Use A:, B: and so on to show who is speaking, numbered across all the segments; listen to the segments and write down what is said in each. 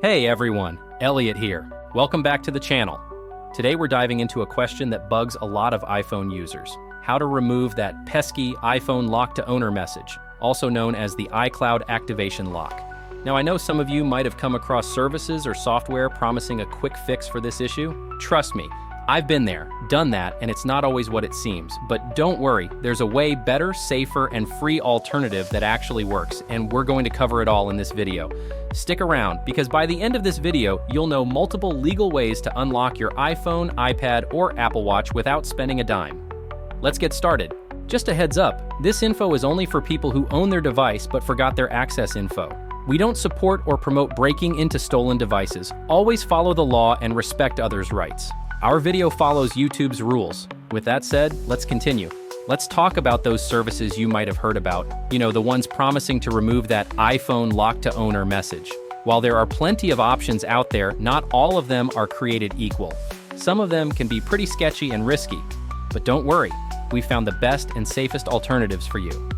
A: Hey everyone, Elliot here. Welcome back to the channel. Today we're diving into a question that bugs a lot of iPhone users. How to remove that pesky iPhone lock to owner message, also known as the iCloud activation lock. Now I know some of you might have come across services or software promising a quick fix for this issue. Trust me, I've been there, done that, and it's not always what it seems. But don't worry, there's a way better, safer, and free alternative that actually works, and we're going to cover it all in this video. Stick around, because by the end of this video, you'll know multiple legal ways to unlock your iPhone, iPad, or Apple Watch without spending a dime. Let's get started. Just a heads up, this info is only for people who own their device but forgot their access info. We don't support or promote breaking into stolen devices. Always follow the law and respect others' rights. Our video follows YouTube's rules. With that said, let's continue. Let's talk about those services you might have heard about. You know, the ones promising to remove that iPhone lock to owner message. While there are plenty of options out there, not all of them are created equal. Some of them can be pretty sketchy and risky. But don't worry, we found the best and safest alternatives for you.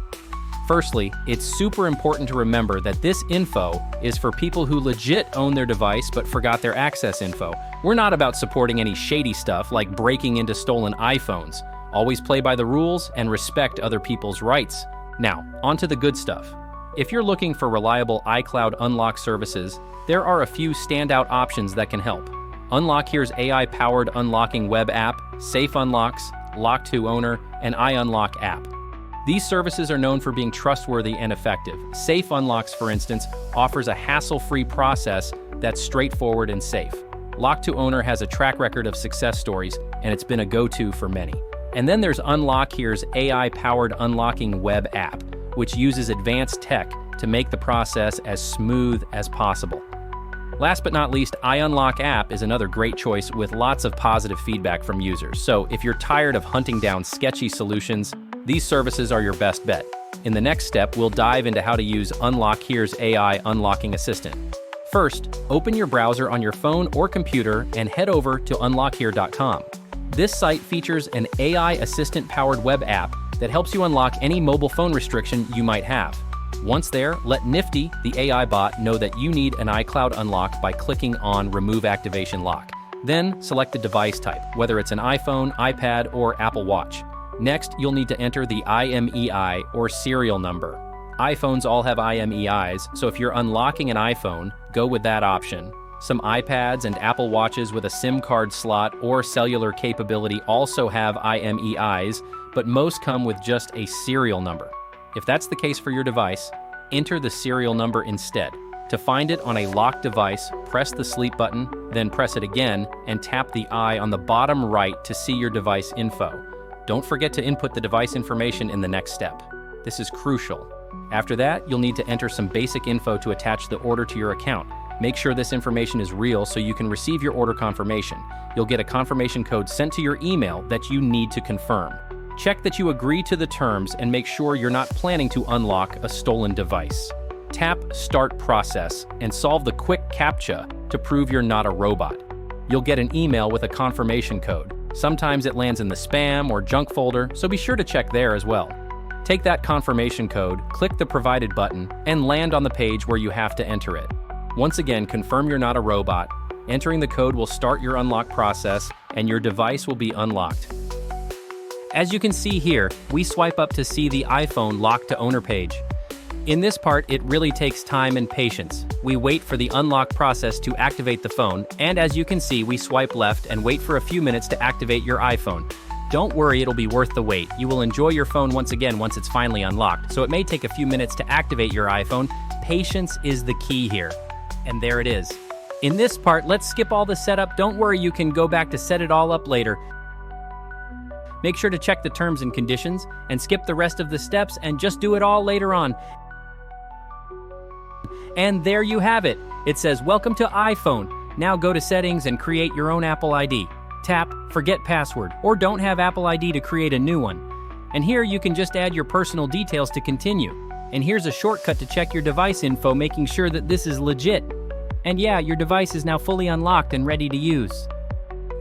A: Firstly, it's super important to remember that this info is for people who legit own their device but forgot their access info. We're not about supporting any shady stuff like breaking into stolen iPhones. Always play by the rules and respect other people's rights. Now, on to the good stuff. If you're looking for reliable iCloud unlock services, there are a few standout options that can help. Unlock Here's AI-powered unlocking web app, Safe Unlocks, Lock to Owner, and iUnlock app. These services are known for being trustworthy and effective. Safe Unlocks, for instance, offers a hassle-free process that's straightforward and safe. Lock to Owner has a track record of success stories, and it's been a go-to for many. And then there's Unlock Here's AI-powered unlocking web app, which uses advanced tech to make the process as smooth as possible. Last but not least, iUnlock app is another great choice with lots of positive feedback from users. So if you're tired of hunting down sketchy solutions, these services are your best bet. In the next step, we'll dive into how to use Unlock Here's AI unlocking assistant. First, open your browser on your phone or computer and head over to unlockhere.com. This site features an AI assistant-powered web app that helps you unlock any mobile phone restriction you might have. Once there, let Nifty, the AI bot, know that you need an iCloud unlock by clicking on Remove Activation Lock. Then, select the device type, whether it's an iPhone, iPad, or Apple Watch. Next, you'll need to enter the IMEI or serial number. iPhones all have IMEIs, so if you're unlocking an iPhone, go with that option. Some iPads and Apple Watches with a SIM card slot or cellular capability also have IMEIs, but most come with just a serial number. If that's the case for your device, enter the serial number instead. To find it on a locked device, press the sleep button, then press it again, and tap the I on the bottom right to see your device info. Don't forget to input the device information in the next step. This is crucial. After that, you'll need to enter some basic info to attach the order to your account. Make sure this information is real so you can receive your order confirmation. You'll get a confirmation code sent to your email that you need to confirm. Check that you agree to the terms and make sure you're not planning to unlock a stolen device. Tap Start Process and solve the quick CAPTCHA to prove you're not a robot. You'll get an email with a confirmation code. Sometimes it lands in the spam or junk folder, so be sure to check there as well. Take that confirmation code, click the provided button, and land on the page where you have to enter it. Once again, confirm you're not a robot. Entering the code will start your unlock process, and your device will be unlocked. As you can see here, we swipe up to see the iPhone lock to owner page. In this part, it really takes time and patience. We wait for the unlock process to activate the phone, and as you can see, we swipe left and wait for a few minutes to activate your iPhone. Don't worry, it'll be worth the wait. You will enjoy your phone once again once it's finally unlocked, so it may take a few minutes to activate your iPhone. Patience is the key here. And there it is. In this part, let's skip all the setup. Don't worry, you can go back to set it all up later. Make sure to check the terms and conditions and skip the rest of the steps and just do it all later on. And there you have it. It says, "Welcome to iPhone." Now go to Settings and create your own Apple ID. Tap Forget Password, or don't have Apple ID to create a new one. And here you can just add your personal details to continue. And here's a shortcut to check your device info, making sure that this is legit. And yeah, your device is now fully unlocked and ready to use.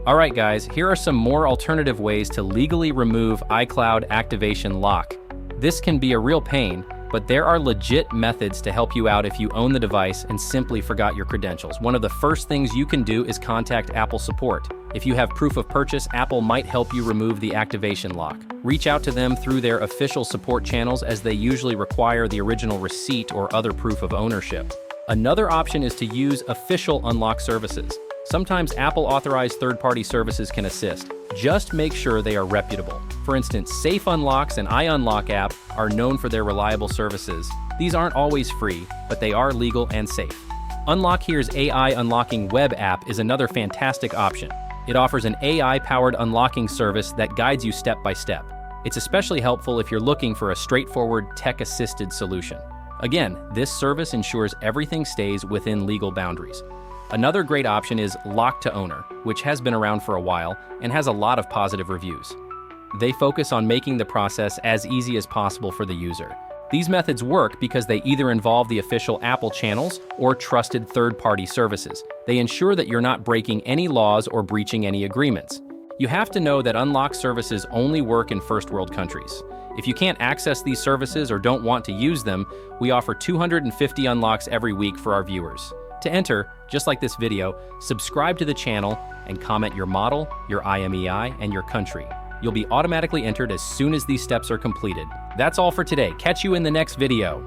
A: Alright guys, here are some more alternative ways to legally remove iCloud activation lock. This can be a real pain, but there are legit methods to help you out if you own the device and simply forgot your credentials. One of the first things you can do is contact Apple support. If you have proof of purchase, Apple might help you remove the activation lock. Reach out to them through their official support channels, as they usually require the original receipt or other proof of ownership. Another option is to use official unlock services. Sometimes Apple-authorized third-party services can assist. Just make sure they are reputable. For instance, Safe Unlocks and iUnlock app are known for their reliable services. These aren't always free, but they are legal and safe. Unlock Here's AI Unlocking Web app is another fantastic option. It offers an AI-powered unlocking service that guides you step by step. It's especially helpful if you're looking for a straightforward, tech-assisted solution. Again, this service ensures everything stays within legal boundaries. Another great option is Lock to Owner, which has been around for a while and has a lot of positive reviews. They focus on making the process as easy as possible for the user. These methods work because they either involve the official Apple channels or trusted third-party services. They ensure that you're not breaking any laws or breaching any agreements. You have to know that unlock services only work in first-world countries. If you can't access these services or don't want to use them, we offer 250 unlocks every week for our viewers. To enter, just like this video, subscribe to the channel and comment your model, your IMEI, and your country. You'll be automatically entered as soon as these steps are completed. That's all for today. Catch you in the next video.